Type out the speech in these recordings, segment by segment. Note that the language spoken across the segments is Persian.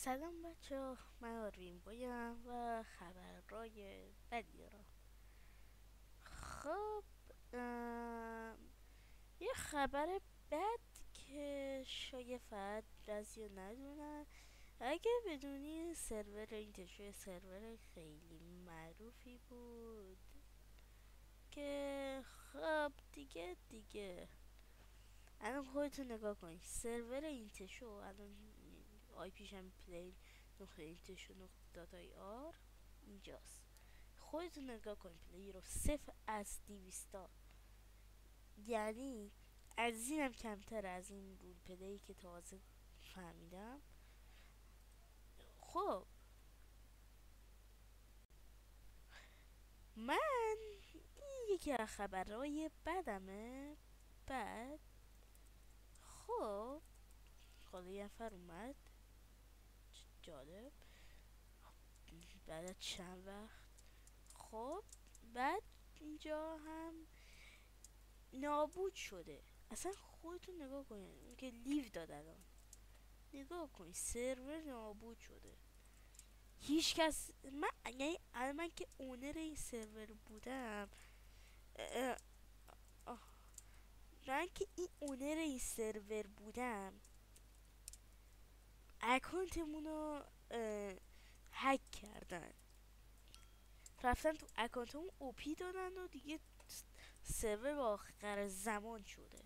سلام بچه ها، من آروین بایم و خبرهای بدی دارم. خب یه خبر بد که شاید فقط بعضی ندونن. اگه بدونی سرور این سرور خیلی معروفی بود که خب دیگه الان خودتون نگاه کنید سرور اینتشو الان آی پیش هم پلی نقطه اینتشو نقطه داتای آر اینجاست. خودتون نگاه کنید پلی رو 0 از 200، یعنی از اینم کمتر از این رول پلی که تازه فهمیدم. خب من این یکی از خبرهای بدمه. بعد خب حالا یه نفر اومد، جالب، بعد از چند وقت. خب بعد اینجا هم نابود شده. اصلا خودتون نگاه کنید اون که لیو داد الان، نگاه کنید سرور نابود شده. هیچ کس یعنی الان من که اونر این سرور بودم، اه، آه، من که این اونر این سرور بودم اکانتمون رو هک کردن، رفتن تو اکانتمون اوپی دادن و دیگه سرور با آخر زمان شده.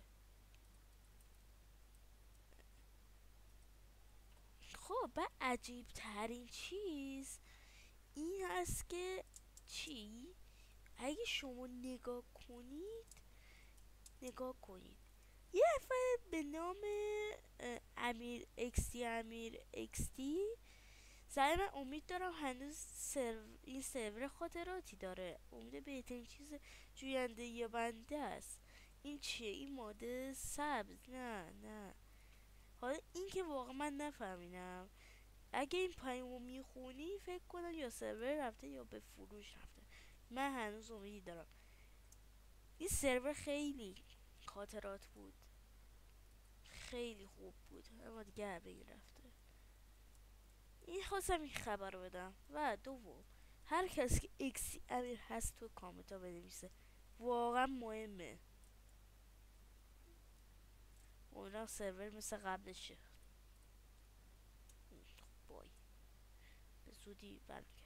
خب بعد عجیب ترین چیز این هست که چی؟ اگه شما نگاه کنید یه نفر به نام امیر اکستی سعی من امید دارم هنوز این سرور خاطراتی داره. امید بهترین چیز جوینده یا بنده است. این چیه؟ این ماده سبز؟ نه حالا این که واقعا من نفهمیدم. اگه این پیامو میخونی فکر کنم یا سرور رفته یا به فروش رفته. من هنوز امیدی دارم. این سرور خیلی خاطرات بود، خیلی خوب بود، اما دیگه همه این رفته. این خواستم این خبر رو بدم. و دوم، هر کسی که اکسی امیر هست تو کامنتا بنویسه، واقعا مهمه. اونم سرور مثل قبلشه. بای به زودی برمیگردم.